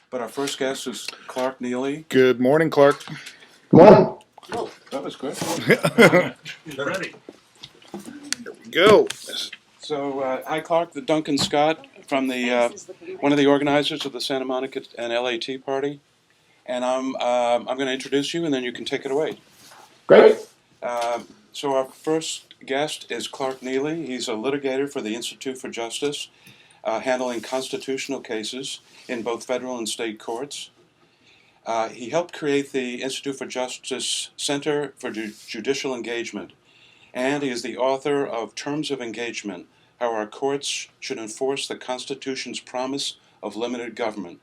But our first guest is Clark Neily. Good morning, Clark. Good morning. Oh, that was good. Ready. Here we go. So, hi, Clark. Duncan Scott from the one of the organizers of the Santa Monica and LA Tea Party, and I'm going to introduce you, and then you can take it away. Great. So our first guest is Clark Neily. He's a litigator for the Institute for Justice, handling constitutional cases in both federal and state courts. He helped create the Institute for Justice Center for Judicial Engagement, and he is the author of Terms of Engagement, How Our Courts Should Enforce the Constitution's Promise of Limited Government.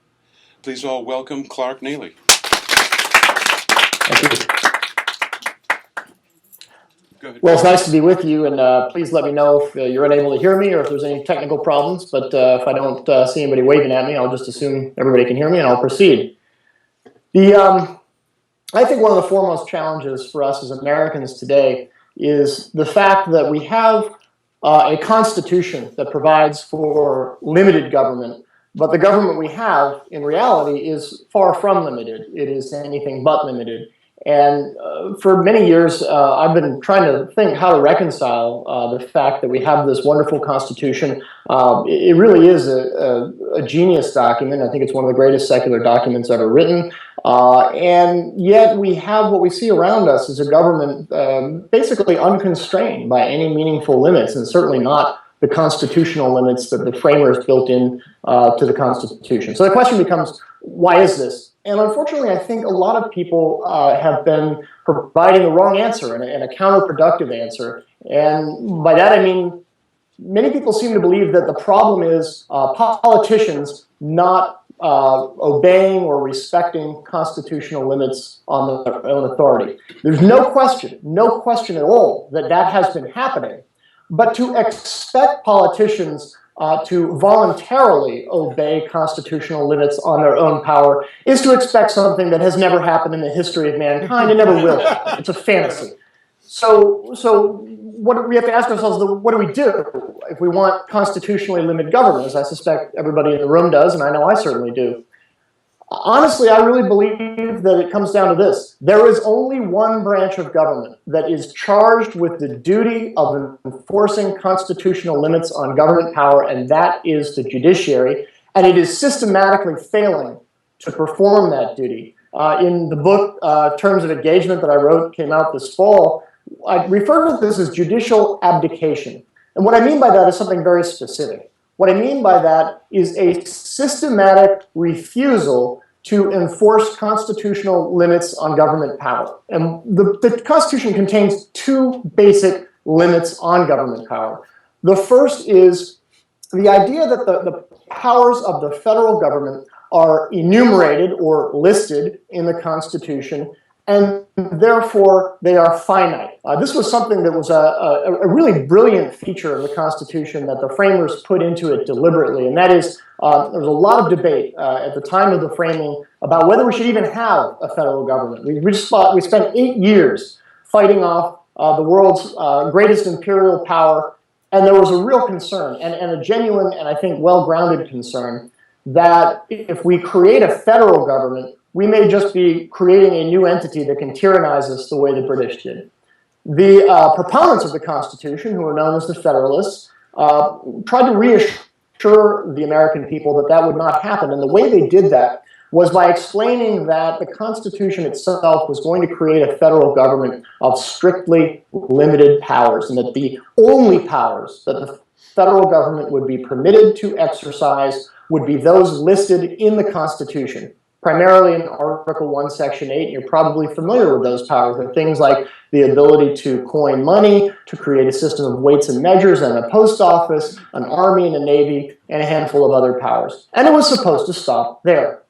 Please all welcome Clark Neily. Thank you. Go ahead. Well, it's nice to be with you, and please let me know if you're unable to hear me or if there's any technical problems. But if I don't see anybody waving at me, I'll just assume everybody can hear me, and I'll proceed. I think one of the foremost challenges for us as Americans today is the fact that we have a constitution that provides for limited government, but the government we have in reality is far from limited. It is anything but limited. And for many years, I've been trying to think how to reconcile the fact that we have this wonderful Constitution. It really is a genius document. I think it's one of the greatest secular documents ever written. And yet we have what we see around us as a government basically unconstrained by any meaningful limits, and certainly not the constitutional limits that the framers built in to the Constitution. So the question becomes, why is this? And unfortunately, I think a lot of people have been providing the wrong answer and a counterproductive answer. And by that I mean, many people seem to believe that the problem is politicians not obeying or respecting constitutional limits on their own authority. There's no question at all that that has been happening. But to expect politicians to voluntarily obey constitutional limits on their own power is to expect something that has never happened in the history of mankind and never will. It's a fantasy. So what we have to ask ourselves, what do we do if we want constitutionally limited government, as I suspect everybody in the room does, and I know I certainly do. Honestly, I really believe that it comes down to this. There is only one branch of government that is charged with the duty of enforcing constitutional limits on government power, and that is the judiciary, and it is systematically failing to perform that duty. In the book, Terms of Engagement, that I wrote, came out this fall, I refer to this as judicial abdication. And what I mean by that is something very specific. What I mean by that is a systematic refusal to enforce constitutional limits on government power. And the Constitution contains two basic limits on government power. The first is the idea that the powers of the federal government are enumerated or listed in the Constitution, and therefore they are finite. This was something that was a really brilliant feature of the Constitution that the framers put into it deliberately, and that is there was a lot of debate at the time of the framing about whether we should even have a federal government. We spent 8 years fighting off the world's greatest imperial power, and there was a real concern, and a genuine and I think well-grounded concern, that if we create a federal government, we may just be creating a new entity that can tyrannize us the way the British did. The proponents of the Constitution, who are known as the Federalists, tried to reassure the American people that that would not happen. And the way they did that was by explaining that the Constitution itself was going to create a federal government of strictly limited powers, and that the only powers that the federal government would be permitted to exercise would be those listed in the Constitution. Primarily in Article 1, Section 8, you're probably familiar with those powers. They're things like the ability to coin money, to create a system of weights and measures, and a post office, an army and a navy, and a handful of other powers. And it was supposed to stop there.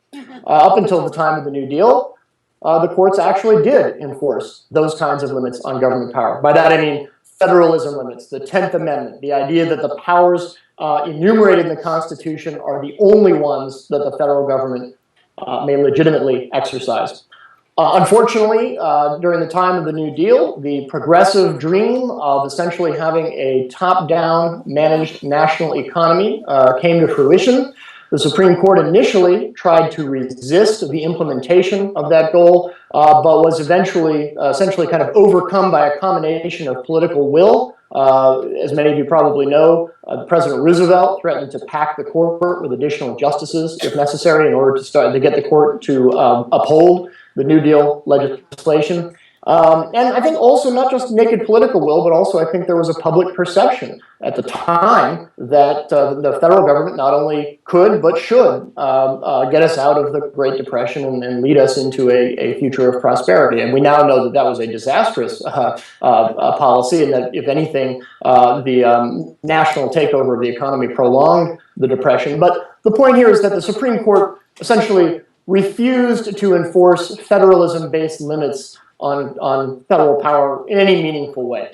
Up until the time of the New Deal, the courts actually did enforce those kinds of limits on government power. By that I mean federalism limits, the 10th Amendment, the idea that the powers enumerated in the Constitution are the only ones that the federal government may legitimately exercise. Unfortunately, during the time of the New Deal, the progressive dream of essentially having a top-down managed national economy came to fruition. The Supreme Court initially tried to resist the implementation of that goal, but was eventually essentially kind of overcome by a combination of political will. As many of you probably know, President Roosevelt threatened to pack the court with additional justices if necessary in order to get the court to uphold the New Deal legislation. And I think also not just naked political will, but also I think there was a public perception at the time that the federal government not only could but should get us out of the Great Depression and lead us into a future of prosperity. And we now know that that was a disastrous policy, and that if anything, the national takeover of the economy prolonged the Depression. But the point here is that the Supreme Court essentially refused to enforce federalism-based limits on federal power in any meaningful way.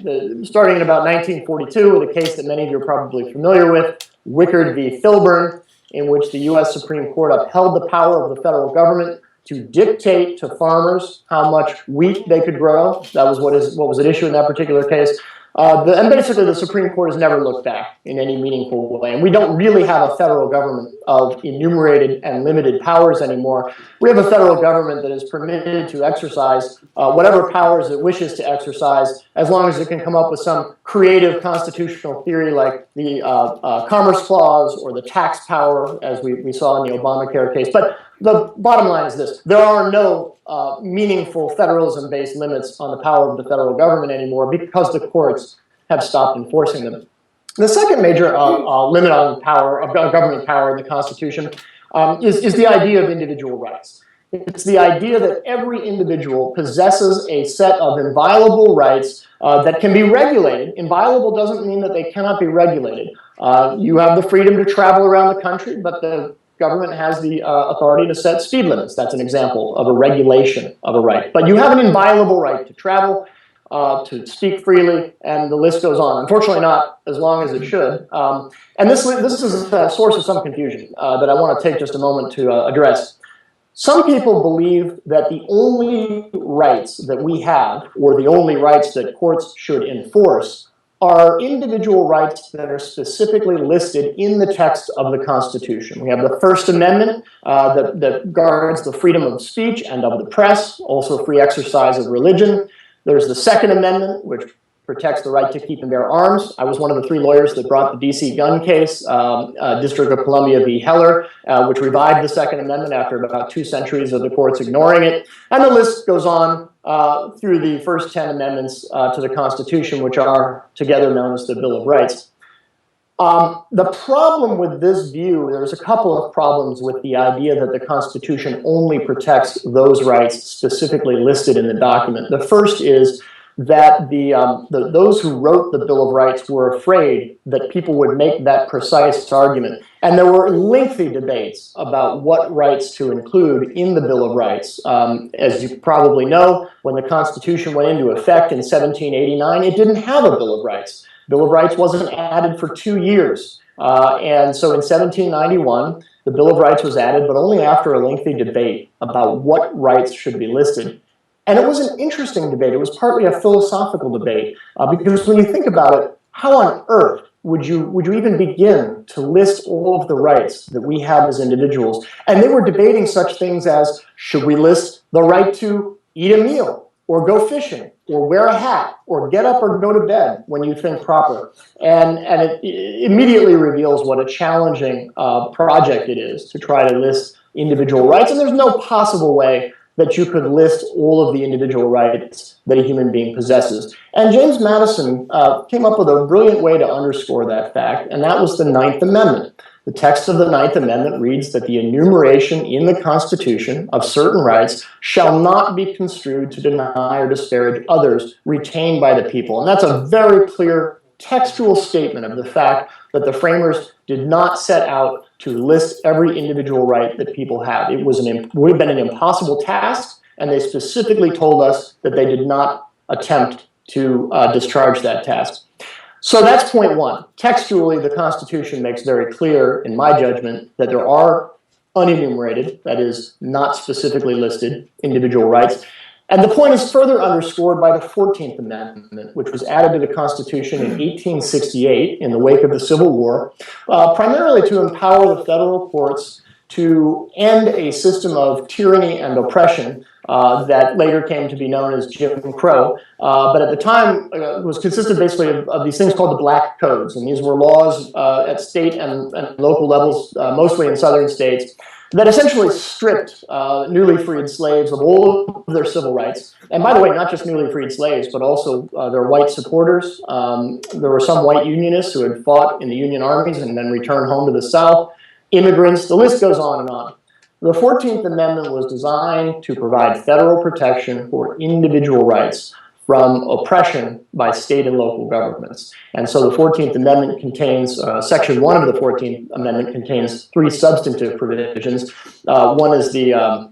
Starting in about 1942 with a case that many of you are probably familiar with, Wickard v. Filburn, in which the U.S. Supreme Court upheld the power of the federal government to dictate to farmers how much wheat they could grow. That was what was at issue in that particular case. And basically, the Supreme Court has never looked back in any meaningful way. And we don't really have a federal government of enumerated and limited powers anymore. We have a federal government that is permitted to exercise whatever powers it wishes to exercise, as long as it can come up with some creative constitutional theory like the Commerce Clause or the tax power, as we saw in the Obamacare case. But the bottom line is this: there are no meaningful federalism-based limits on the power of the federal government anymore because the courts have stopped enforcing them. The second major limit on power of government power in the Constitution is the idea of individual rights. It's the idea that every individual possesses a set of inviolable rights that can be regulated. Inviolable doesn't mean that they cannot be regulated. You have the freedom to travel around the country, but the government has the authority to set speed limits. That's an example of a regulation of a right. But you have an inviolable right to travel, to speak freely, and the list goes on. Unfortunately, not as long as it should. And this is a source of some confusion that I want to take just a moment to address. Some people believe that the only rights that we have, or the only rights that courts should enforce, are individual rights that are specifically listed in the text of the Constitution. We have the First Amendment that guards the freedom of speech and of the press, also free exercise of religion. There's the Second Amendment, which protects the right to keep and bear arms. I was one of the 3 lawyers that brought the D.C. gun case, District of Columbia v. Heller, which revived the Second Amendment after about 2 centuries of the courts ignoring it. And the list goes on through the first 10 amendments to the Constitution, which are together known as the Bill of Rights. The problem with this view, there's a couple of problems with the idea that the Constitution only protects those rights specifically listed in the document. The first is that those who wrote the Bill of Rights were afraid that people would make that precise argument. And there were lengthy debates about what rights to include in the Bill of Rights. As you probably know, when the Constitution went into effect in 1789, it didn't have a Bill of Rights. Bill of Rights wasn't added for 2 years. And so in 1791, the Bill of Rights was added, but only after a lengthy debate about what rights should be listed. And it was an interesting debate. It was partly a philosophical debate, because when you think about it, how on earth would you even begin to list all of the rights that we have as individuals? And they were debating such things as, should we list the right to eat a meal, or go fishing, or wear a hat, or get up or go to bed when you think proper? And it immediately reveals what a challenging project it is to try to list individual rights. And there's no possible way that you could list all of the individual rights that a human being possesses. And James Madison came up with a brilliant way to underscore that fact, and that was the Ninth Amendment. The text of the Ninth Amendment reads that the enumeration in the Constitution of certain rights shall not be construed to deny or disparage others retained by the people. And that's a very clear textual statement of the fact that the framers did not set out to list every individual right that people have. It would have been an impossible task, and they specifically told us that they did not attempt to discharge that task. So that's point one. Textually, the Constitution makes very clear, in my judgment, that there are unenumerated, that is, not specifically listed, individual rights. And the point is further underscored by the 14th Amendment, which was added to the Constitution in 1868 in the wake of the Civil War, primarily to empower the federal courts to end a system of tyranny and oppression that later came to be known as Jim Crow. But at the time, it was consisted basically of these things called the Black Codes. And these were laws at state and local levels, mostly in southern states, that essentially stripped newly freed slaves of all of their civil rights. And by the way, not just newly freed slaves, but also their white supporters. There were some white Unionists who had fought in the Union armies and then returned home to the South. Immigrants, the list goes on and on. The 14th Amendment was designed to provide federal protection for individual rights from oppression by state and local governments. And so the 14th Amendment contains, Section 1 of the 14th Amendment contains 3 substantive provisions. One is the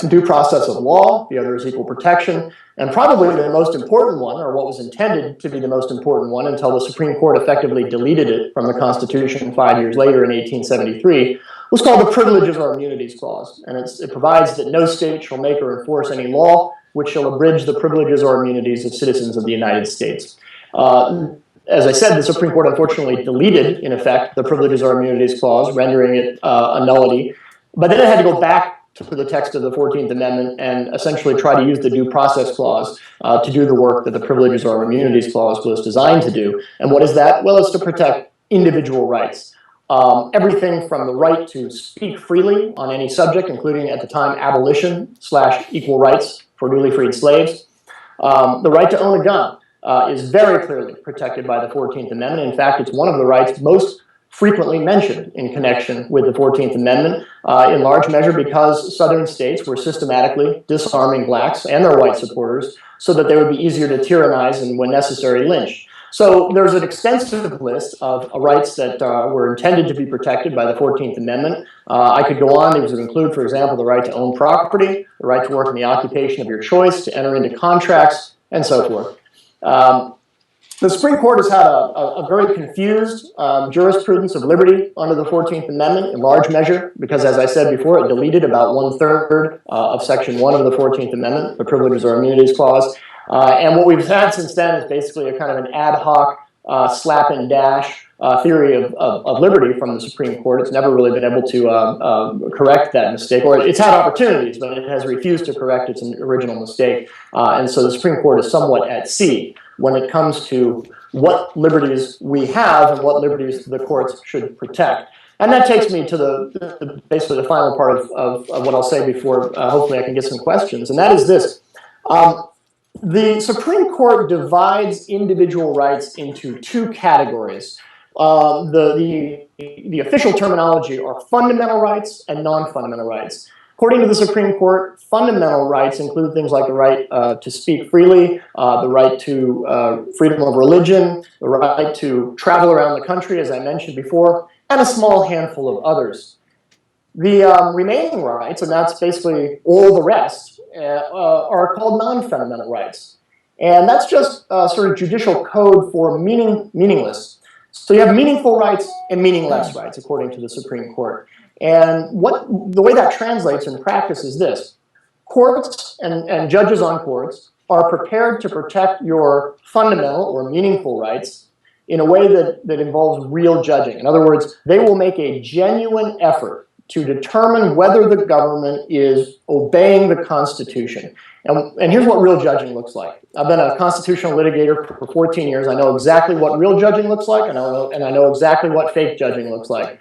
due process of law, the other is equal protection, and probably the most important one, or what was intended to be the most important one until the Supreme Court effectively deleted it from the Constitution 5 years later in 1873, was called the Privileges or Immunities Clause. And it provides that no state shall make or enforce any law which shall abridge the privileges or immunities of citizens of the United States. As I said, the Supreme Court unfortunately deleted, in effect, the Privileges or Immunities Clause, rendering it a nullity. But then it had to go back to the text of the 14th Amendment and essentially try to use the Due Process Clause to do the work that the Privileges or Immunities Clause was designed to do. And what is that? Well, it's to protect individual rights. Everything from the right to speak freely on any subject, including at the time abolition/equal rights for newly freed slaves. The right to own a gun is very clearly protected by the 14th Amendment. In fact, it's one of the rights most frequently mentioned in connection with the 14th Amendment, in large measure because southern states were systematically disarming blacks and their white supporters so that they would be easier to tyrannize and, when necessary, lynch. So there's an extensive list of rights that were intended to be protected by the 14th Amendment. I could go on. These would include, for example, the right to own property, the right to work in the occupation of your choice, to enter into contracts, and so forth. The Supreme Court has had a very confused jurisprudence of liberty under the 14th Amendment, in large measure, because, as I said before, it deleted about 1/3 of Section 1 of the 14th Amendment, the Privileges or Immunities Clause. And what we've had since then is basically a kind of an ad hoc slap and dash theory of liberty from the Supreme Court. It's never really been able to correct that mistake, or it's had opportunities, but it has refused to correct its original mistake. And so the Supreme Court is somewhat at sea when it comes to what liberties we have and what liberties the courts should protect. And that takes me to basically the final part of what I'll say before hopefully I can get some questions, and that is this. The Supreme Court divides individual rights into 2 categories. The official terminology are fundamental rights and non-fundamental rights. According to the Supreme Court, fundamental rights include things like the right to speak freely, the right to freedom of religion, the right to travel around the country, as I mentioned before, and a small handful of others. The remaining rights, and that's basically all the rest, are called non-fundamental rights. And that's just sort of judicial code for meaningless. So you have meaningful rights and meaningless rights, according to the Supreme Court. And the way that translates in practice is this. Courts and judges on courts are prepared to protect your fundamental or meaningful rights in a way that involves real judging. In other words, they will make a genuine effort to determine whether the government is obeying the Constitution. And here's what real judging looks like. I've been a constitutional litigator for 14 years. I know exactly what real judging looks like, and I know exactly what fake judging looks like.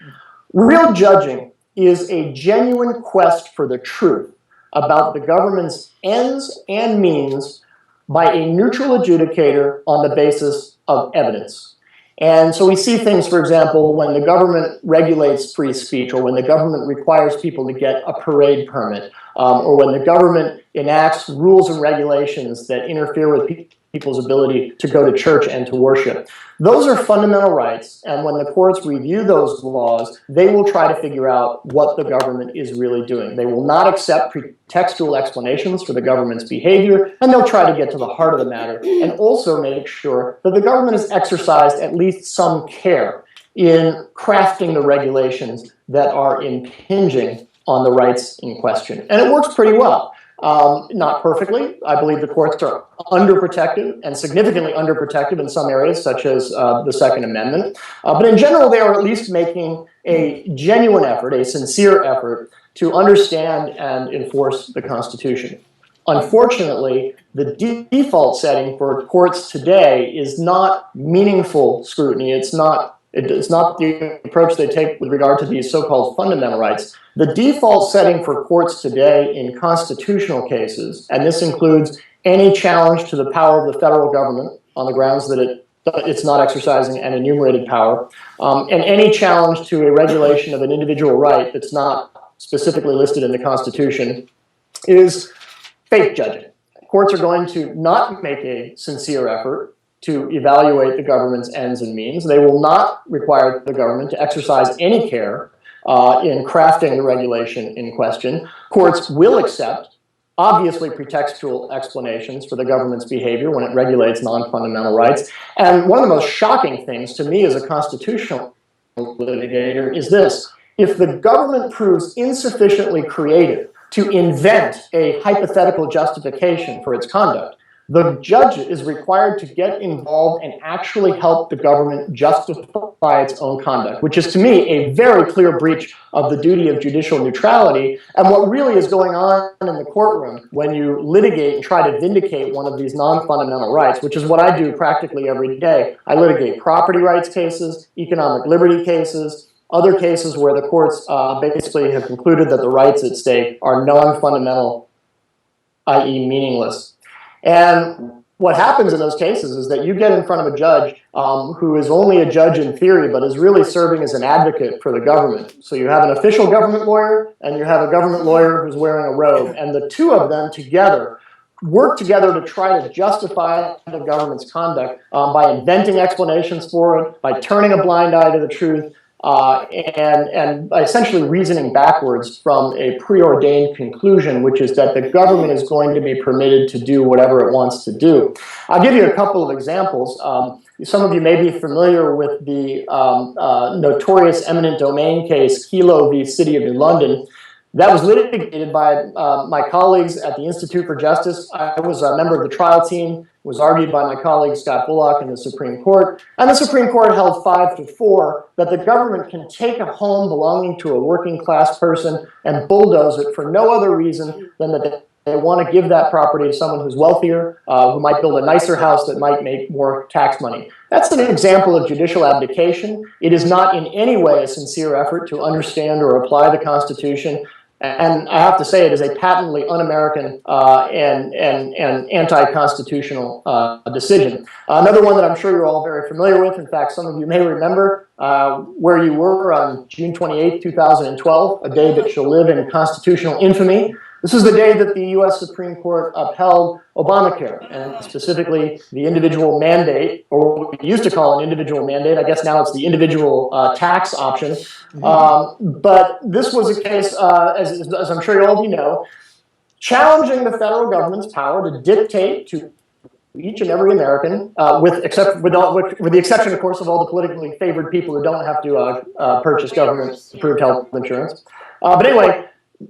Real judging is a genuine quest for the truth about the government's ends and means by a neutral adjudicator on the basis of evidence. And so we see things, for example, when the government regulates free speech, or when the government requires people to get a parade permit, or when the government enacts rules and regulations that interfere with people's ability to go to church and to worship. Those are fundamental rights, and when the courts review those laws, they will try to figure out what the government is really doing. They will not accept pretextual explanations for the government's behavior, and they'll try to get to the heart of the matter, and also make sure that the government has exercised at least some care in crafting the regulations that are impinging on the rights in question. And it works pretty well. Not perfectly. I believe the courts are underprotected and significantly underprotected in some areas, such as the Second Amendment. But in general, they are at least making a genuine effort, a sincere effort, to understand and enforce the Constitution. Unfortunately, the default setting for courts today is not meaningful scrutiny. It's not the approach they take with regard to these so-called fundamental rights. The default setting for courts today in constitutional cases, and this includes any challenge to the power of the federal government on the grounds that it's not exercising an enumerated power, and any challenge to a regulation of an individual right that's not specifically listed in the Constitution, is faith judging. Courts are going to not make a sincere effort to evaluate the government's ends and means. They will not require the government to exercise any care in crafting the regulation in question. Courts will accept, obviously, pretextual explanations for the government's behavior when it regulates non-fundamental rights. And one of the most shocking things to me as a constitutional litigator is this: if the government proves insufficiently creative to invent a hypothetical justification for its conduct, the judge is required to get involved and actually help the government justify its own conduct, which is to me a very clear breach of the duty of judicial neutrality and what really is going on in the courtroom when you litigate and try to vindicate one of these non-fundamental rights, which is what I do practically every day. I litigate property rights cases, economic liberty cases, other cases where the courts basically have concluded that the rights at stake are non-fundamental, i.e. meaningless. And what happens in those cases is that you get in front of a judge who is only a judge in theory, but is really serving as an advocate for the government. So you have an official government lawyer, and you have a government lawyer who's wearing a robe. And the two of them together work together to try to justify the government's conduct by inventing explanations for it, by turning a blind eye to the truth, and by essentially reasoning backwards from a preordained conclusion, which is that the government is going to be permitted to do whatever it wants to do. I'll give you a couple of examples. Some of you may be familiar with the notorious eminent domain case, Kelo v. City of New London. That was litigated by my colleagues at the Institute for Justice. I was a member of the trial team. It was argued by my colleague Scott Bullock in the Supreme Court. And the Supreme Court held 5-4 that the government can take a home belonging to a working class person and bulldoze it for no other reason than that they want to give that property to someone who's wealthier, who might build a nicer house that might make more tax money. That's an example of judicial abdication. It is not in any way a sincere effort to understand or apply the Constitution. And I have to say, it is a patently un-American and anti-constitutional decision. Another one that I'm sure you're all very familiar with, in fact, some of you may remember where you were on June 28, 2012, a day that shall live in constitutional infamy. This is the day that the U.S. Supreme Court upheld Obamacare, and specifically the individual mandate, or what we used to call an individual mandate. I guess now it's the individual tax option. But this was a case, as I'm sure all of you know, challenging the federal government's power to dictate to each and every American, with the exception, of course, of all the politically favored people who don't have to purchase government-approved health insurance. But anyway,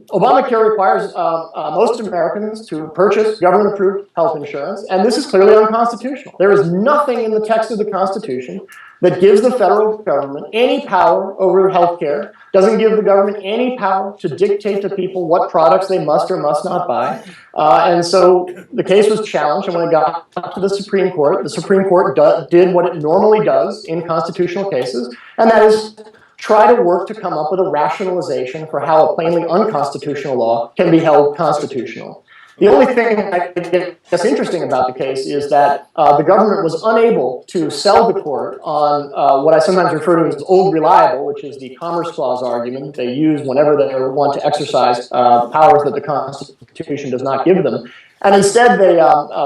Obamacare requires most Americans to purchase government-approved health insurance, and this is clearly unconstitutional. There is nothing in the text of the Constitution that gives the federal government any power over health care, doesn't give the government any power to dictate to people what products they must or must not buy. And so the case was challenged, and when it got to the Supreme Court did what it normally does in constitutional cases, and that is try to work to come up with a rationalization for how a plainly unconstitutional law can be held constitutional. The only thing that's interesting about the case is that the government was unable to sell the court on what I sometimes refer to as old reliable, which is the Commerce Clause argument they use whenever they want to exercise powers that the Constitution does not give them. And instead, they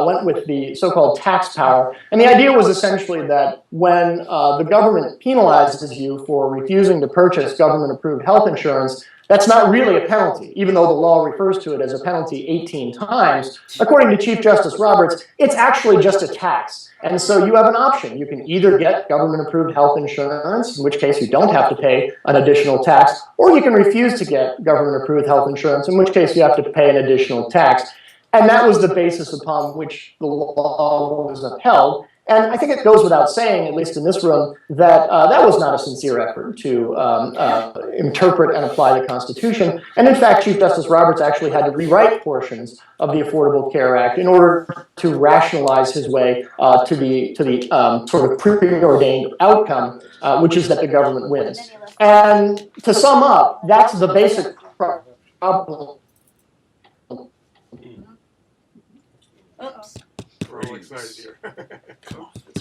went with the so-called tax power. And the idea was essentially that when the government penalizes you for refusing to purchase government-approved health insurance, that's not really a penalty, even though the law refers to it as a penalty 18 times. According to Chief Justice Roberts, it's actually just a tax. And so you have an option. You can either get government-approved health insurance, in which case you don't have to pay an additional tax, or you can refuse to get government-approved health insurance, in which case you have to pay an additional tax. And that was the basis upon which the law was upheld. And I think it goes without saying, at least in this room, that that was not a sincere effort to interpret and apply the Constitution. And in fact, Chief Justice Roberts actually had to rewrite portions of the Affordable Care Act in order to rationalize his way to the sort of preordained outcome, which is that the government wins. And to sum up, that's the basic problem. Oops. We're all excited here. I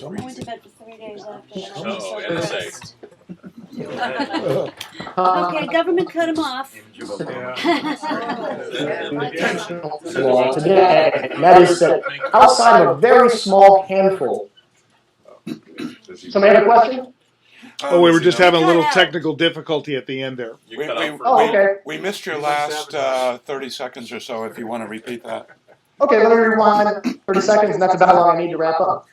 went to bed for 3 days after that. I'm Oh, so and say. depressed. Okay, government cut him off. Law today, and that is that outside of a very small handful. Somebody have a question? Oh, we were just having a little technical difficulty at the end there. You cut out for Oh, okay. We missed your last 30 seconds or so, if you want to repeat that. Okay, let me rewind 30 seconds, and that's about how long I need to wrap up.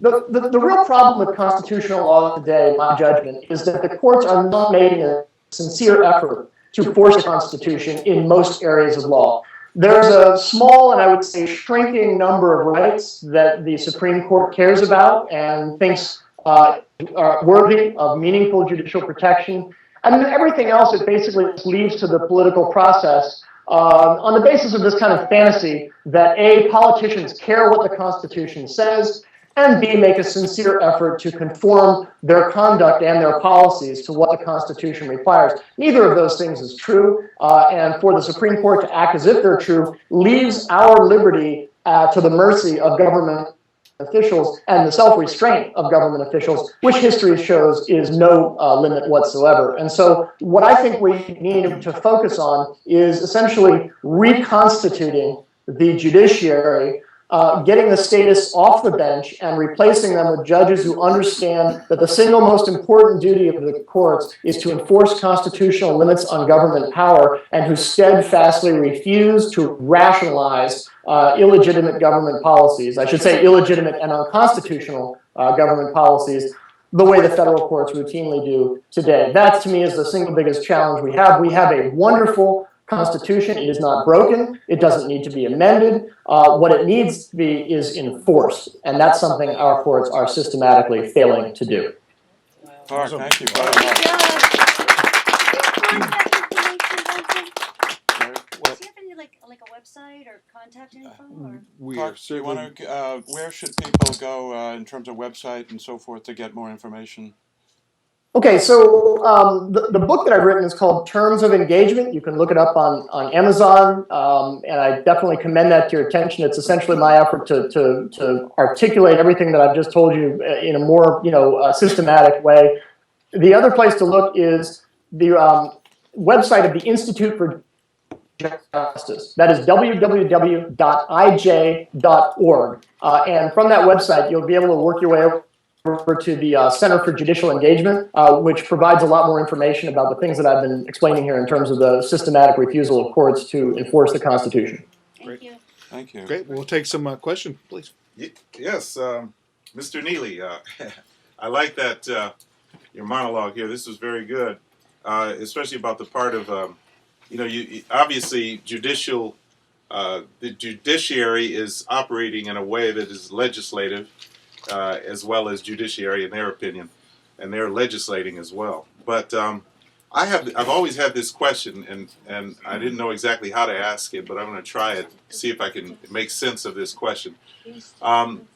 The real problem with constitutional law today, in my judgment, is that the courts are not making a sincere effort to force the Constitution in most areas of law. There's a small and I would say shrinking number of rights that the Supreme Court cares about and thinks are worthy of meaningful judicial protection. And then everything else, it basically leaves to the political process on the basis of this kind of fantasy that A, politicians care what the Constitution says, and B, make a sincere effort to conform their conduct and their policies to what the Constitution requires. Neither of those things is true, and for the Supreme Court to act as if they're true leaves our liberty to the mercy of government officials and the self-restraint of government officials, which history shows is no limit whatsoever. And so what I think we need to focus on is essentially reconstituting the judiciary, getting the statists off the bench and replacing them with judges who understand that the single most important duty of the courts is to enforce constitutional limits on government power and who steadfastly refuse to rationalize illegitimate government policies. I should say illegitimate and unconstitutional government policies the way the federal courts routinely do today. That, to me, is the single biggest challenge we have. We have a wonderful Constitution. It is not broken. It doesn't need to be amended. What it needs to be is enforced, and that's something our courts are systematically failing to do. Clark, thank you very much. Do you have any like a website or contact info? Or? We Clark, are do you certainly. want to, where should people go in terms of website and so forth to get more information? Okay, so the book that I've written is called Terms of Engagement. You can look it up on Amazon, and I definitely commend that to your attention. It's essentially my effort to articulate everything that I've just told you in a more systematic way. The other place to look is the website of the Institute for Justice. That is www.ij.org. And from that website, you'll be able to work your way over to the Center for Judicial Engagement, which provides a lot more information about the things that I've been explaining here in terms of the systematic refusal of courts to enforce the Constitution. Thank you. Thank you. Great. We'll take some questions, please. Yes, Mr. Neily, I like that your monologue here. This was very good, especially about the part of you obviously the judiciary is operating in a way that is legislative as well as judiciary in their opinion, and they're legislating as well. But I've always had this question, and I didn't know exactly how to ask it, but I'm going to try it, see if I can make sense of this question.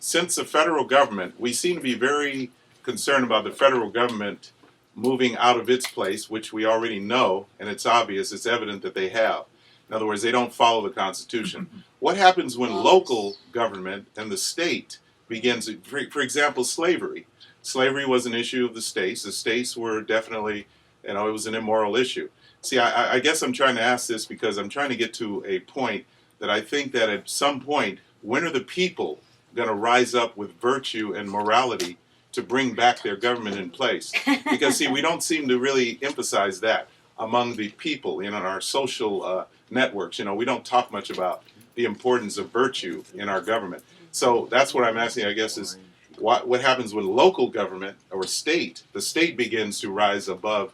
Since the federal government, we seem to be very concerned about the federal government moving out of its place, which we already know, and it's obvious, it's evident that they have. In other words, they don't follow the Constitution. What happens when local government and the state begins, for example, slavery? Slavery was an issue of the states. The states were definitely, it was an immoral issue. See, I guess I'm trying to ask this because I'm trying to get to a point that I think that at some point, when are the people going to rise up with virtue and morality to bring back their government in place? Because, see, we don't seem to really emphasize that among the people in our social networks. We don't talk much about the importance of virtue in our government. So that's what I'm asking, I guess, is what happens when local government or the state begins to rise above.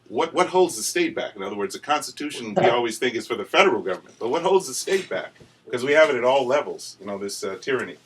What holds the state back? In other words, the Constitution we always think is for the federal government, but what holds the state back? Because we have it at all levels, this tyranny.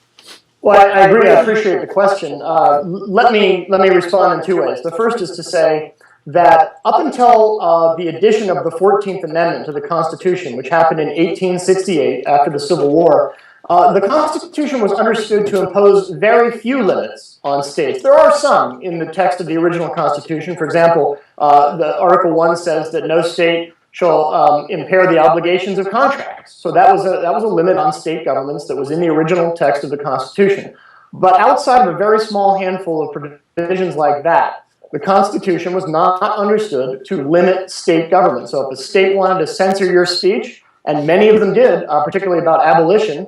Well, I agree. I appreciate the question. Let me respond in two ways. The first is to say that up until the addition of the 14th Amendment to the Constitution, which happened in 1868 after the Civil War, the Constitution was understood to impose very few limits on states. There are some in the text of the original Constitution. For example, the Article 1 says that no state shall impair the obligations of contracts. So that was a limit on state governments that was in the original text of the Constitution. But outside of a very small handful of provisions like that, the Constitution was not understood to limit state government. So if a state wanted to censor your speech, and many of them did, particularly about abolition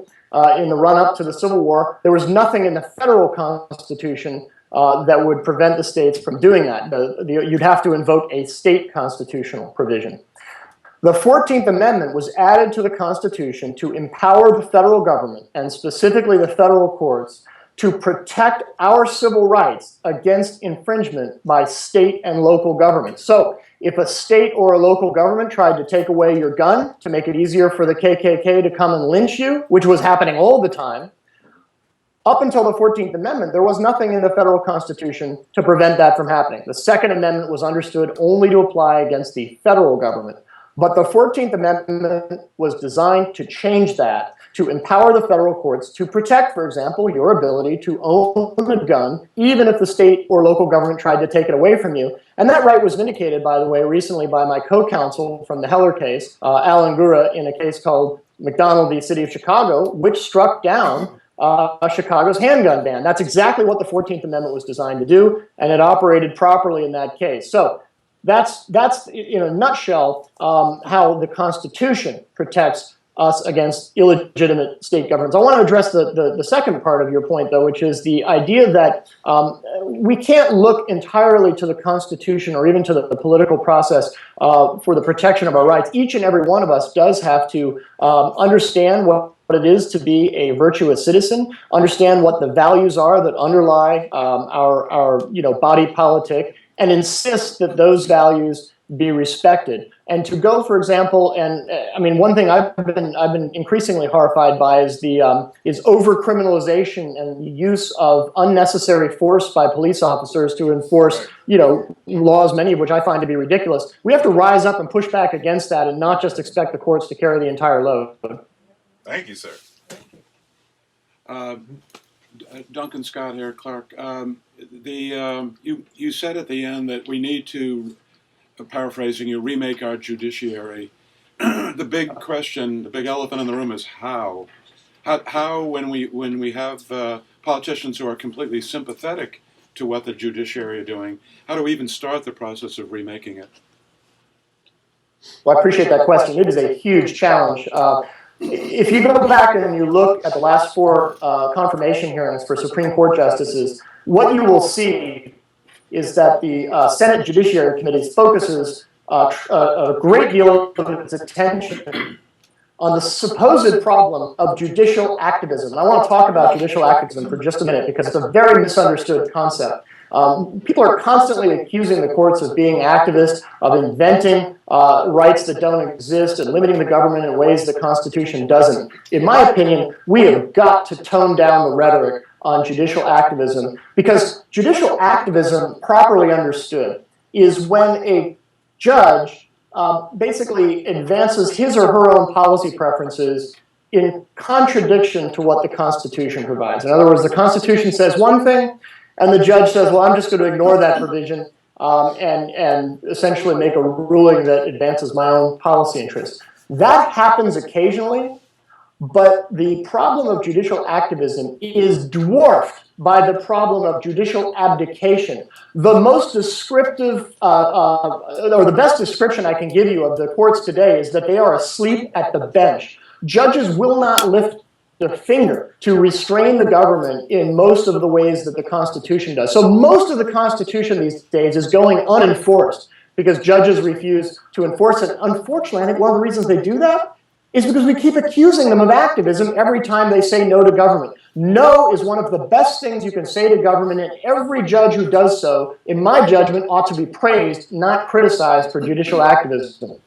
in the run-up to the Civil War, there was nothing in the federal Constitution that would prevent the states from doing that. You'd have to invoke a state constitutional provision. The 14th Amendment was added to the Constitution to empower the federal government, and specifically the federal courts, to protect our civil rights against infringement by state and local governments. So if a state or a local government tried to take away your gun to make it easier for the KKK to come and lynch you, which was happening all the time, up until the 14th Amendment, there was nothing in the federal Constitution to prevent that from happening. The Second Amendment was understood only to apply against the federal government. But the 14th Amendment was designed to change that, to empower the federal courts to protect, for example, your ability to own a gun, even if the state or local government tried to take it away from you. And that right was vindicated, by the way, recently by my co-counsel from the Heller case, Alan Gura, in a case called McDonald v. City of Chicago, which struck down Chicago's handgun ban. That's exactly what the 14th Amendment was designed to do, and it operated properly in that case. So that's in a nutshell how the Constitution protects us against illegitimate state governments. I want to address the second part of your point, though, which is the idea that we can't look entirely to the Constitution or even to the political process for the protection of our rights. Each and every one of us does have to understand what it is to be a virtuous citizen, understand what the values are that underlie our body politic, and insist that those values be respected. And to go, for example, and I mean, one thing I've been increasingly horrified by is is over-criminalization and the use of unnecessary force by police officers to enforce, laws, many of which I find to be ridiculous. We have to rise up and push back against that, and not just expect the courts to carry the entire load. Thank you, sir. Duncan Scott here, Clark. You said at the end that we need to, paraphrasing you, remake our judiciary. The big question, the big elephant in the room is how. How when we have politicians who are completely sympathetic to what the judiciary are doing, how do we even start the process of remaking it? Well, I appreciate that question. It is a huge challenge. If you go back and you look at the last four confirmation hearings for Supreme Court justices, what you will see is that the Senate Judiciary Committee focuses a great deal of its attention on the supposed problem of judicial activism. And I want to talk about judicial activism for just a minute because it's a very misunderstood concept. People are constantly accusing the courts of being activists, of inventing rights that don't exist and limiting the government in ways the Constitution doesn't. In my opinion, we have got to tone down the rhetoric on judicial activism, because judicial activism, properly understood, is when a judge basically advances his or her own policy preferences in contradiction to what the Constitution provides. In other words, the Constitution says one thing, and the judge says, well, I'm just going to ignore that provision and essentially make a ruling that advances my own policy interests. That happens occasionally, but the problem of judicial activism is dwarfed by the problem of judicial abdication. The most descriptive, or the best description I can give you of the courts today is that they are asleep at the bench. Judges will not lift their finger to restrain the government in most of the ways that the Constitution does. So most of the Constitution these days is going unenforced because judges refuse to enforce it. Unfortunately, I think one of the reasons they do that is because we keep accusing them of activism every time they say no to government. No is one of the best things you can say to government, and every judge who does so, in my judgment, ought to be praised, not criticized for judicial activism.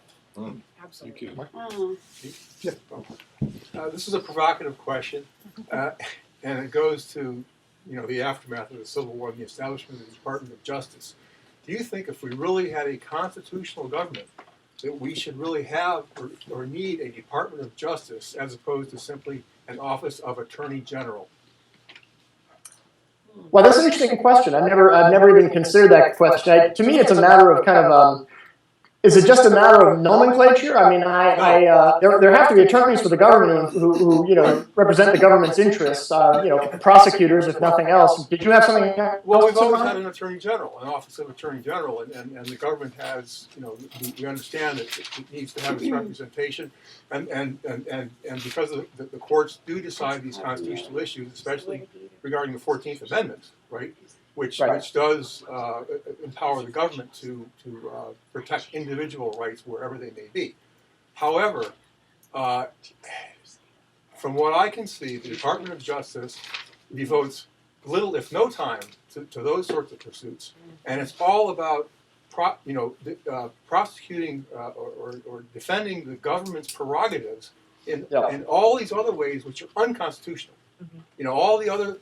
Absolutely. This is a provocative question, and it goes to the aftermath of the Civil War and the establishment of the Department of Justice. Do you think if we really had a constitutional government, that we should really have or need a Department of Justice as opposed to simply an Office of Attorney General? Well, that's an interesting question. I've never even considered that question. To me, it's a matter of kind of is it just a matter of nomenclature? I mean, there have to be attorneys for the government who represent the government's interests. Prosecutors, if nothing else. Did you have something? Well, we've always had an Attorney General, an Office of Attorney General, and the government has, we understand that it needs to have its representation, and because the courts do decide these constitutional issues, especially regarding the 14th Amendment, right? Which does empower the government to protect individual rights wherever they may be. However, from what I can see, the Department of Justice devotes little, if no time, to those sorts of pursuits, and it's all about prosecuting or defending the government's prerogatives in all these other ways which are unconstitutional. All the other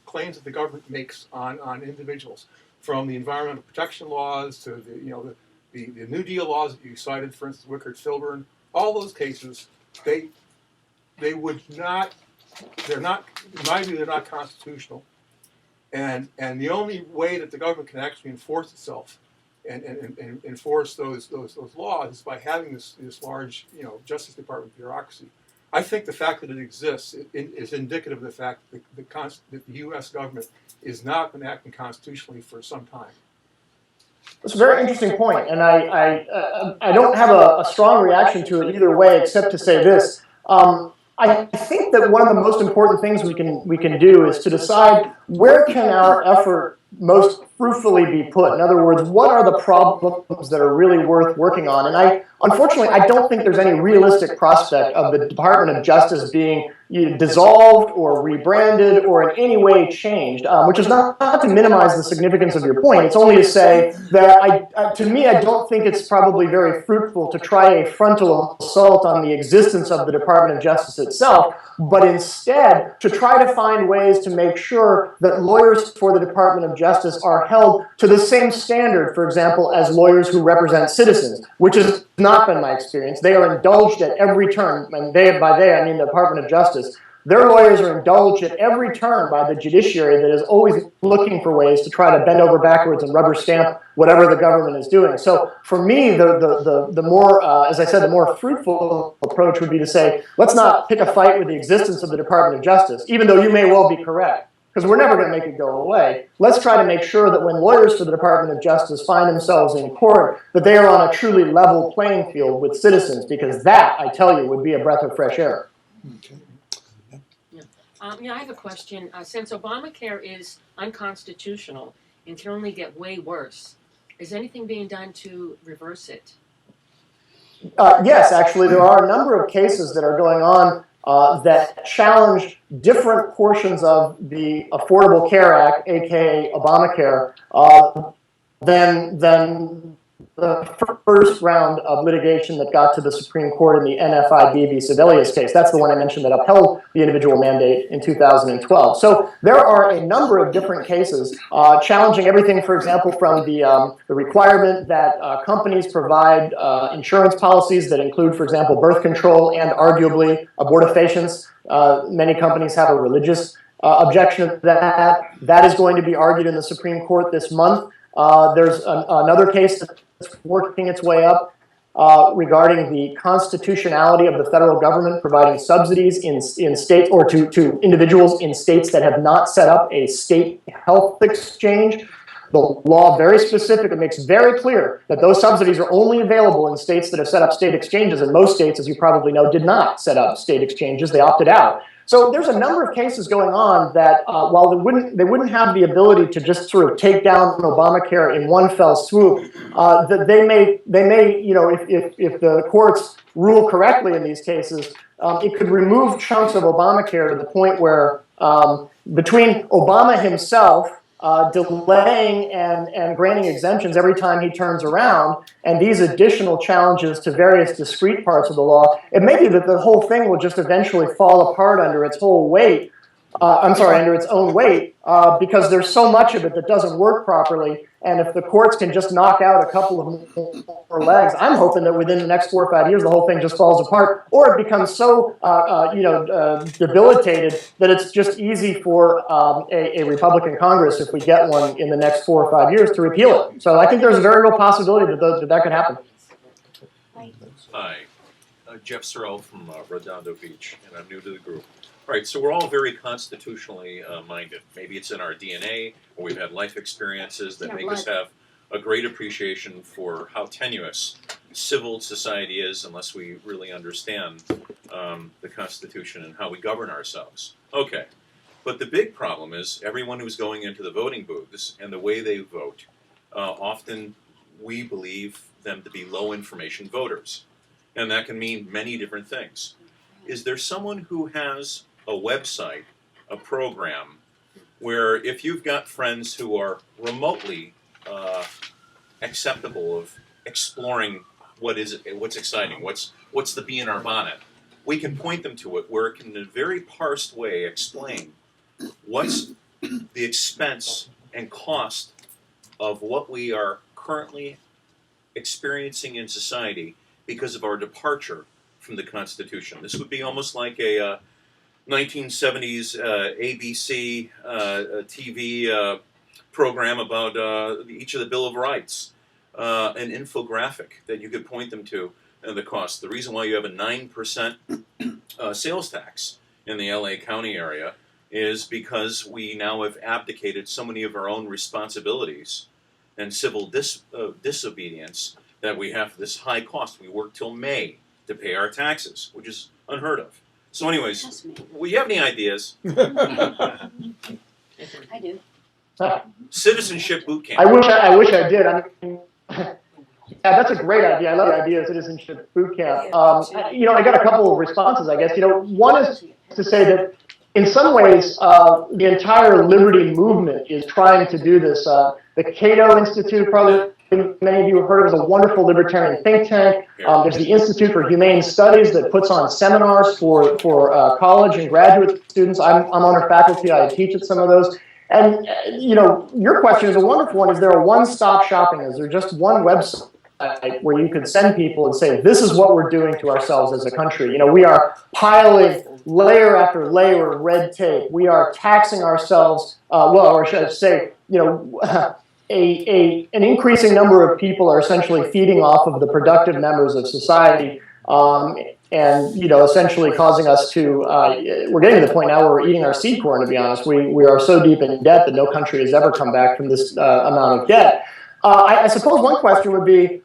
claims that the government makes on individuals, from the environmental protection laws to the New Deal laws that you cited, for instance, Wickard-Filburn, all those cases, they would not, they're not, in my view, they're not constitutional, and the only way that the government can actually enforce itself and enforce those laws is by having this large Justice Department bureaucracy. I think the fact that it exists is indicative of the fact that the U.S. government is not been acting constitutionally for some time. It's a very interesting point, and I don't have a strong reaction to it either way, except to say this. I think that one of the most important things we can do is to decide where can our effort most fruitfully be put. In other words, what are the problems that are really worth working on? And unfortunately, I don't think there's any realistic prospect of the Department of Justice being dissolved or rebranded or in any way changed, which is not to minimize the significance of your point. It's only to say that to me, I don't think it's probably very fruitful to try a frontal assault on the existence of the Department of Justice itself, but instead to try to find ways to make sure that lawyers for the Department of Justice are held to the same standard, for example, as lawyers who represent citizens, which has not been my experience. They are indulged at every turn, and by they I mean the Department of Justice. Their lawyers are indulged at every turn by the judiciary that is always looking for ways to try to bend over backwards and rubber stamp whatever the government is doing. So for me, the more, as I said, the more fruitful approach would be to say, let's not pick a fight with the existence of the Department of Justice, even though you may well be correct, because we're never going to make it go away. Let's try to make sure that when lawyers for the Department of Justice find themselves in court, that they are on a truly level playing field with citizens, because that, I tell you, would be a breath of fresh air. Okay. I have a question. Since Obamacare is unconstitutional and can only get way worse, is anything being done to reverse it? Yes, actually, there are a number of cases that are going on that challenge different portions of the Affordable Care Act, aka Obamacare, than the first round of litigation that got to the Supreme Court in the NFIB v. Sebelius case. That's the one I mentioned that upheld the individual mandate in 2012. So there are a number of different cases challenging everything, for example, from the requirement that companies provide insurance policies that include, for example, birth control and arguably abortifacients. Many companies have a religious objection to that. That is going to be argued in the Supreme Court this month. There's another case that's working its way up regarding the constitutionality of the federal government providing subsidies in states or to individuals in states that have not set up a state health exchange. The law very specific, it makes very clear that those subsidies are only available in states that have set up state exchanges, and most states, as you probably know, did not set up state exchanges. They opted out. So there's a number of cases going on that while they wouldn't have the ability to just sort of take down Obamacare in one fell swoop, that they may if the courts rule correctly in these cases, it could remove chunks of Obamacare to the point where between Obama himself delaying and granting exemptions every time he turns around, and these additional challenges to various discrete parts of the law, it may be that the whole thing will just eventually fall apart under its whole weight. Under its own weight, because there's so much of it that doesn't work properly. And if the courts can just knock out a couple of more legs, I'm hoping that within the next 4 or 5 years, the whole thing just falls apart, or it becomes so debilitated that it's just easy for a Republican Congress, if we get one in the next 4 or 5 years, to repeal it. So I think there's a very real possibility that could happen. Hi, Jeff Sorrell from Redondo Beach, and I'm new to the group. All right, so we're all very constitutionally minded. Maybe it's in our DNA, or we've had life experiences that make us have a great appreciation for how tenuous civil society is unless we really understand the Constitution and how we govern ourselves. Okay, but the big problem is everyone who's going into the voting booths and the way they vote, often we believe them to be low information voters. And that can mean many different things. Is there someone who has a website, a program, where if you've got friends who are remotely acceptable of exploring what's exciting, what's the bee in our bonnet, we can point them to it where it can in a very parsed way explain what's the expense and cost of what we are currently experiencing in society because of our departure from the Constitution. This would be almost like a 1970s ABC TV program about each of the Bill of Rights, an infographic that you could point them to and the cost. The reason why you have a 9% sales tax in the LA County area is because we now have abdicated so many of our own responsibilities and civil disobedience that we have this high cost. We work till May to pay our taxes, which is unheard of. So anyways, will you have any ideas? I do. Citizenship boot camp. I wish I did. I mean, yeah, that's a great idea. I love the idea of citizenship boot camp. I got a couple of responses, I guess. One is to say that in some ways, the entire liberty movement is trying to do this. The Cato Institute, probably many of you have heard of, is a wonderful libertarian think tank. There's the Institute for Humane Studies that puts on seminars for college and graduate students. I'm on our faculty. I teach at some of those. And, your question is a wonderful one. Is there a one-stop shopping? Is there just one website where you could send people and say, this is what we're doing to ourselves as a country? We are piling layer after layer of red tape. We are taxing ourselves, or should I say, an increasing number of people are essentially feeding off of the productive members of society, and essentially causing us to. We're getting to the point now where we're eating our seed corn. To be honest, we are so deep in debt that no country has ever come back from this amount of debt. I suppose one question would be: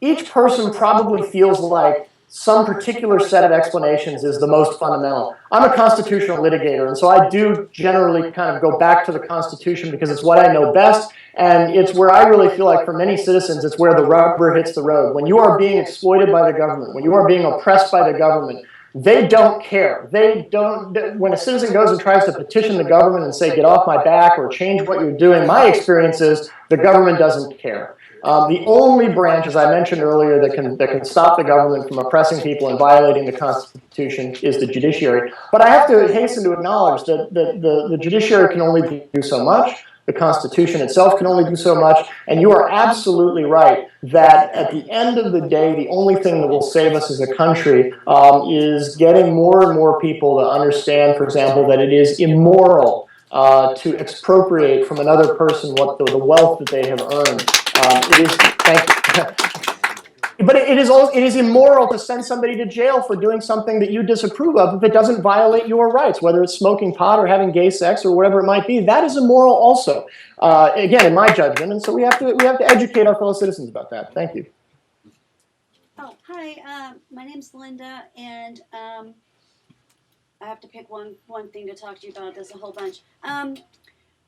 each person probably feels like some particular set of explanations is the most fundamental. I'm a constitutional litigator, and so I do generally kind of go back to the Constitution because it's what I know best, and it's where I really feel like for many citizens, it's where the rubber hits the road. When you are being exploited by the government, when you are being oppressed by the government, they don't care. When a citizen goes and tries to petition the government and say, get off my back or change what you're doing, my experience is the government doesn't care. The only branch, as I mentioned earlier, that can stop the government from oppressing people and violating the Constitution is the judiciary. But I have to hasten to acknowledge that the judiciary can only do so much. The Constitution itself can only do so much. And you are absolutely right that at the end of the day, the only thing that will save us as a country is getting more and more people to understand, for example, that it is immoral to expropriate from another person what the wealth that they have earned. But it is immoral to send somebody to jail for doing something that you disapprove of if it doesn't violate your rights, whether it's smoking pot or having gay sex or whatever it might be. That is immoral also, again, in my judgment. And so we have to educate our fellow citizens about that. Thank you. Oh, hi. My name's Linda, and I have to pick one thing to talk to you about. There's a whole bunch.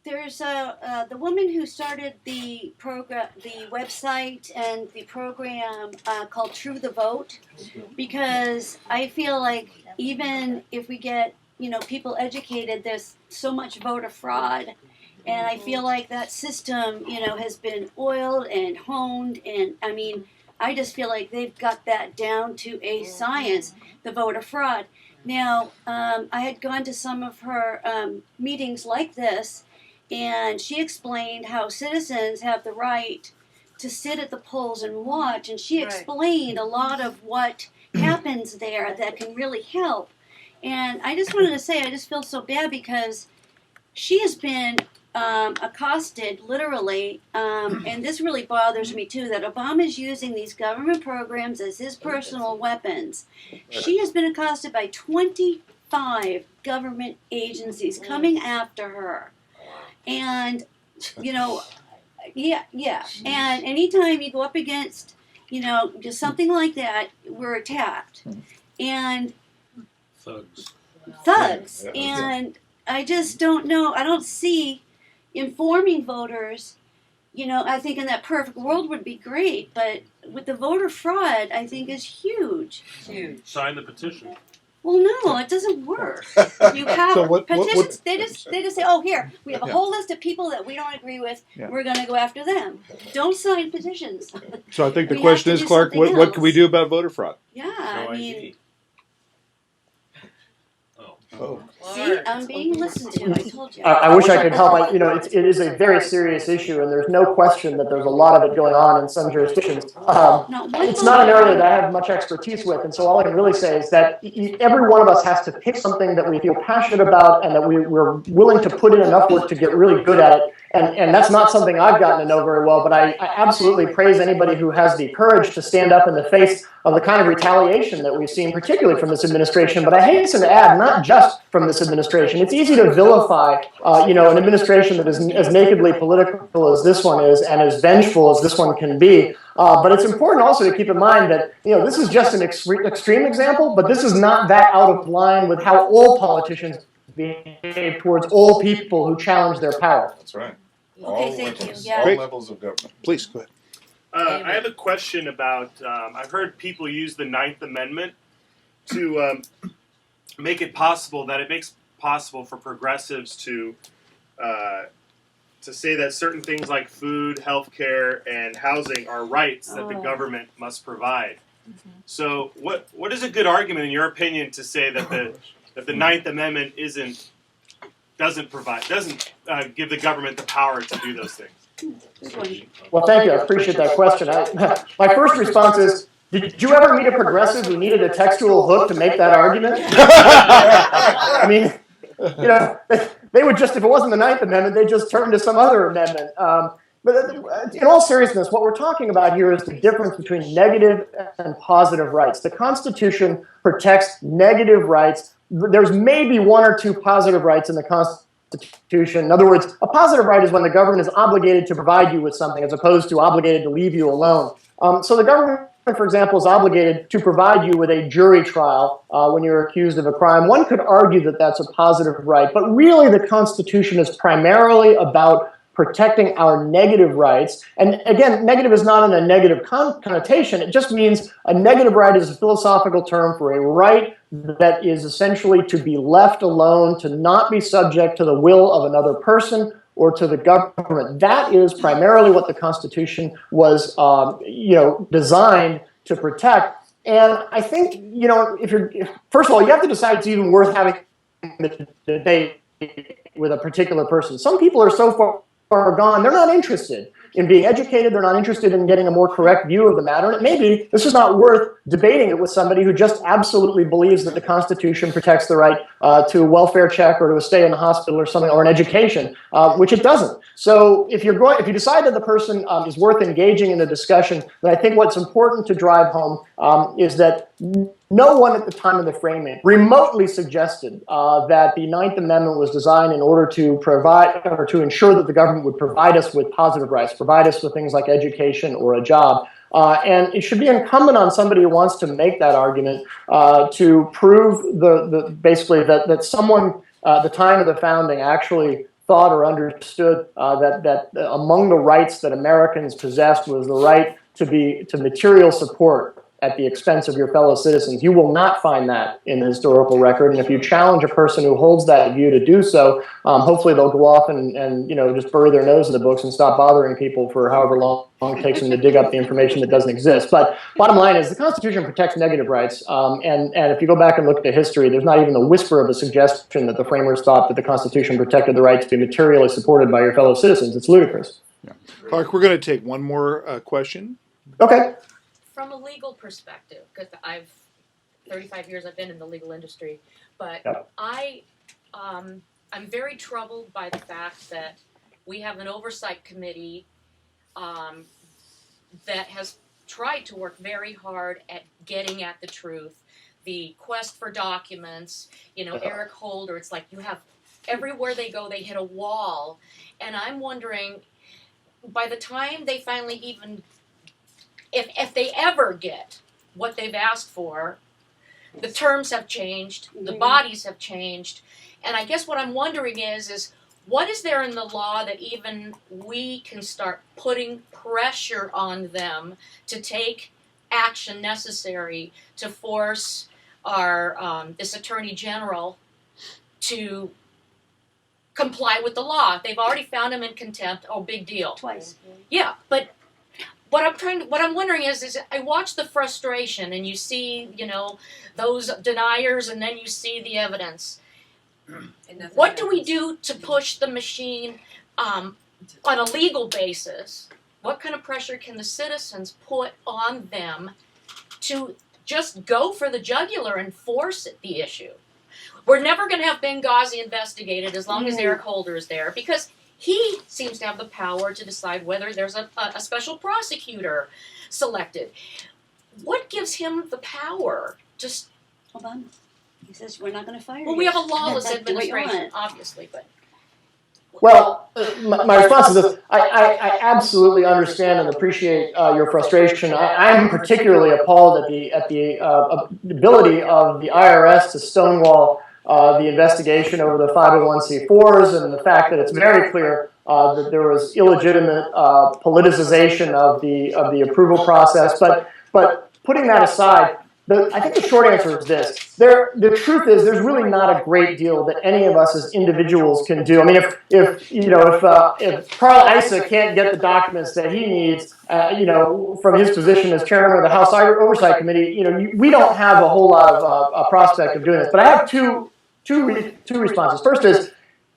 There's the woman who started the program, the website and the program called True the Vote, because I feel like even if we get people educated, there's so much voter fraud, and I feel like that system has been oiled and honed, and I mean I just feel like they've got that down to a science, the voter fraud. Now I had gone to some of her meetings like this. And she explained how citizens have the right to sit at the polls and watch. And she explained a lot of what happens there that can really help. And I just wanted to say, I just feel so bad because she has been accosted literally. And this really bothers me too, that Obama is using these government programs as his personal weapons. She has been accosted by 25 government agencies coming after her. And, yeah. And anytime you go up against, just something like that, we're attacked. And thugs. And I just don't know. I don't see informing voters. I think in that perfect world would be great. But with the voter fraud, I think is huge. Sign the petition. Well, no, it doesn't work. You have So what- petitions. They just say, "Oh, here we have a whole list of people that we don't agree with. Yeah. We're going to go after them." Don't sign petitions. So I think the We question have to is, do Clark, something what can we else. do about voter fraud? Yeah, I mean, ID. Oh. see, I'm being listened to. I told you. I wish I could help. It is a very serious issue, and there's no question that there's a lot of it going on in some jurisdictions. It's not an area that I have much expertise with, and so all I can really say is that every one of us has to pick something that we feel passionate about and that we're willing to put in enough work to get really good at it. And that's not something I've gotten to know very well, but I absolutely praise anybody who has the courage to stand up in the face of the kind of retaliation that we've seen, particularly from this administration. But I hasten to add, not just from this administration. It's easy to vilify, an administration that is as nakedly political as this one is and as vengeful as this one can be. But it's important also to keep in mind that, this is just an extreme example, but this is not that out of line with how all politicians behave towards all people who challenge their power. That's right. Okay, All thank you. levels, Yeah. all Great. levels of government. Please, go ahead. I have a question about, I've heard people use the Ninth Amendment to make it possible, that it makes possible for progressives to say that certain things like food, healthcare, and housing are rights that the government must provide. So what is a good argument in your opinion to say that the Ninth Amendment doesn't give the government the power to do those things? Well, thank you. I appreciate that question. My first response is, did you ever meet a progressive who needed a textual hook to make that argument? I mean, they would just, if it wasn't the Ninth Amendment, they'd just turn to some other amendment. But in all seriousness, what we're talking about here is the difference between negative and positive rights. The Constitution protects negative rights. There's maybe one or two positive rights in the Constitution. In other words, a positive right is when the government is obligated to provide you with something as opposed to obligated to leave you alone. So the government, for example, is obligated to provide you with a jury trial when you're accused of a crime. One could argue that that's a positive right, but really the Constitution is primarily about protecting our negative rights. And again, negative is not in a negative connotation. It just means a negative right is a philosophical term for a right that is essentially to be left alone, to not be subject to the will of another person or to the government. That is primarily what the Constitution was, designed to protect. And I think, first of all, you have to decide it's even worth having the debate with a particular person. Some people are so far gone, they're not interested in being educated, they're not interested in getting a more correct view of the matter, and maybe this is not worth debating it with somebody who just absolutely believes that the Constitution protects the right to a welfare check or to a stay in the hospital or something, or an education, which it doesn't. So if you decide that the person is worth engaging in the discussion, then I think what's important to drive home is that no one at the time of the framing remotely suggested that the Ninth Amendment was designed in order to provide or to ensure that the government would provide us with positive rights, provide us with things like education or a job. And it should be incumbent on somebody who wants to make that argument to prove basically that someone at the time of the founding actually thought or understood that among the rights that Americans possessed was the right to material support at the expense of your fellow citizens. You will not find that in the historical record, and if you challenge a person who holds that view to do so, hopefully they'll go off and just bury their nose in the books and stop bothering people for however long it takes them to dig up the information that doesn't exist. But bottom line is the Constitution protects negative rights, and if you go back and look at the history, there's not even a whisper of a suggestion that the framers thought that the Constitution protected the right to be materially supported by your fellow citizens. It's ludicrous. Yeah. Clark, we're going to take one more question. Okay. From a legal perspective, because 35 years I've been in the legal industry, but Yep. I'm very troubled by the fact that we have an oversight committee that has tried to work very hard at getting at the truth. The quest for documents, Eric Holder, it's like you have, everywhere they go, they hit a wall. And I'm wondering, by the time they finally even, if they ever get what they've asked for, the terms have changed, the bodies have changed, and I guess what I'm wondering is what is there in the law that even we can start putting pressure on them to take action necessary to force our this Attorney General to comply with the law? They've already found him in contempt. Oh, big deal. Twice. Yeah, but what I'm wondering is I watch the frustration, and you see, those deniers, and then you see the evidence. What do we do to push the machine on a legal basis? What kind of pressure can the citizens put on them to just go for the jugular and force the issue? We're never going to have Benghazi investigated as long as Eric Holder is there, because he seems to have the power to decide whether there's a special prosecutor selected. What gives him the power? Just Obama. He says we're not going to fire you. Well, we have a lawless Do what you administration, want. obviously, but Well, my response is this. I absolutely understand and appreciate your frustration. I'm particularly appalled at the ability of the IRS to stonewall the investigation over the 501c4s, and the fact that it's very clear that there was illegitimate politicization of the approval process. But putting that aside, I think the short answer is this. The truth is there's really not a great deal that any of us as individuals can do. I mean, if Carl Issa can't get the documents that he needs, from his position as chairman of the House Oversight Committee, we don't have a whole lot of a prospect of doing this. But I have two responses. First is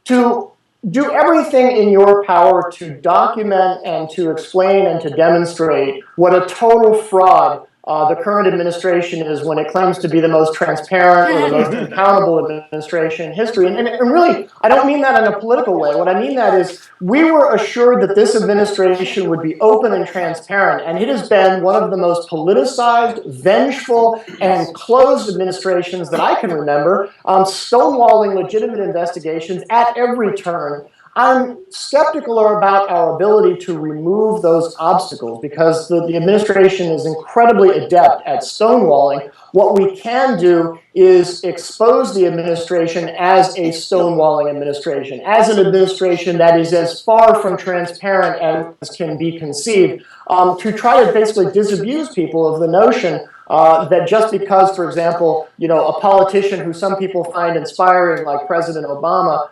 to do everything in your power to document and to explain and to demonstrate what a total fraud the current administration is when it claims to be the most transparent or the most accountable administration in history. And really, I don't mean that in a political way. What I mean that is we were assured that this administration would be open and transparent, and it has been one of the most politicized, vengeful, and closed administrations that I can remember, stonewalling legitimate investigations at every turn. I'm skeptical about our ability to remove those obstacles because the administration is incredibly adept at stonewalling. What we can do is expose the administration as a stonewalling administration, as an administration that is as far from transparent as can be conceived, to try to basically disabuse people of the notion that just because, for example, a politician who some people find inspiring, like President Obama,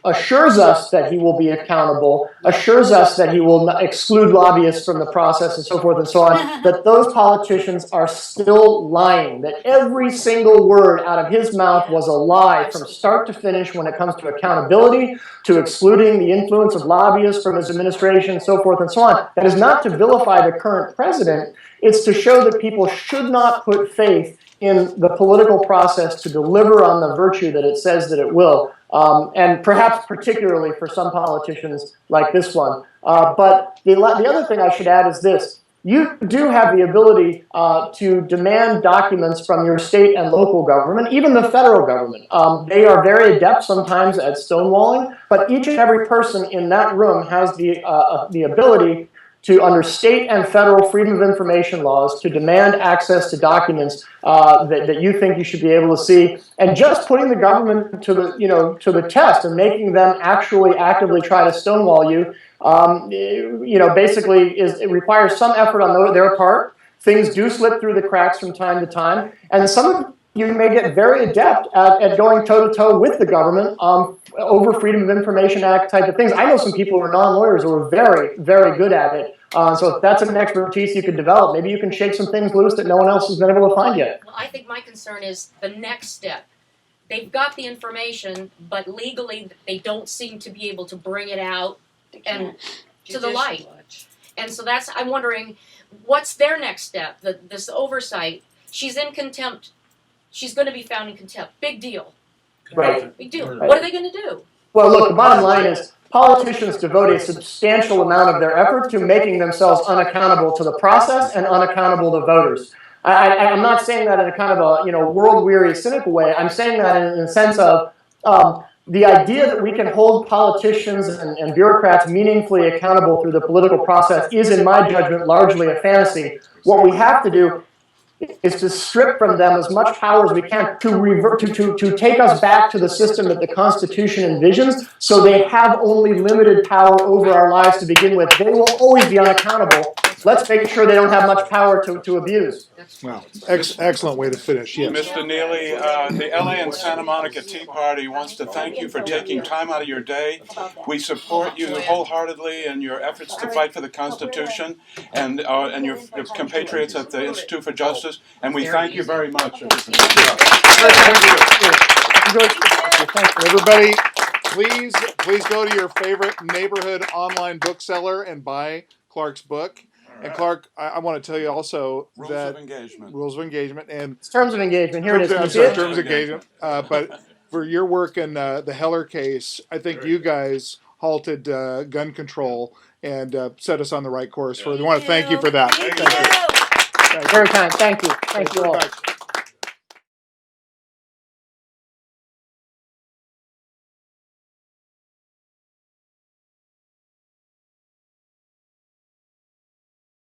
assures us that he will be accountable, assures us that he will exclude lobbyists from the process and so forth and so on, that those politicians are still lying, that every single word out of his mouth was a lie from start to finish when it comes to accountability, to excluding the influence of lobbyists from his administration, so forth and so on. That is not to vilify the current president, it's to show that people should not put faith in the political process to deliver on the virtue that it says that it will. And perhaps particularly for some politicians like this one. But the other thing I should add is this. You do have the ability to demand documents from your state and local government, even the federal government. They are very adept sometimes at stonewalling, but each and every person in that room has the ability under state and federal freedom of information laws to demand access to documents that you think you should be able to see, and just putting the government to the test and making them actually actively try to stonewall you, basically it requires some effort on their part. Things do slip through the cracks from time to time, and some of you may get very adept at going toe-to-toe with the government over Freedom of Information Act type of things. I know some people who are non-lawyers who are very, very good at it. So if that's an expertise you could develop, maybe you can shake some things loose that no one else has been able to find yet. Well, I think my concern is the next step. They've got the information, but legally they don't seem to be able to bring it out and to the light. And so I'm wondering, what's their next step? This oversight. She's in contempt. She's going to be found in contempt. Big deal. Right. Big deal. Right. What are they going to do? Well, look, the bottom line is politicians devote a substantial amount of their effort to making themselves unaccountable to the process and unaccountable to voters. I'm not saying that in a kind of a world-weary, cynical way. I'm saying that in the sense of the idea that we can hold politicians and bureaucrats meaningfully accountable through the political process is, in my judgment, largely a fantasy. What we have to do is to strip from them as much power as we can to take us back to the system that the Constitution envisions, so they have only limited power over our lives to begin with. They will always be unaccountable. Let's make sure they don't have much power to abuse. Wow, excellent way to finish. Yes. Mr. Neily, the LA and Santa Monica Tea Party wants to thank you for taking time out of your day. We support you wholeheartedly in your efforts to fight for the Constitution and your compatriots at the Institute for Justice, and we thank you very much. Everybody, please go to your favorite neighborhood online bookseller and buy Clark's book. And Clark, I want to tell you also Rules that of engagement. rules of engagement and It's terms of engagement. Here it is. Can you see it? terms of engagement. But for your work in the Heller case, I think you guys halted gun control and set us on the right course. We want to thank you for that. Very kind. Thank you. Thank you all. Much.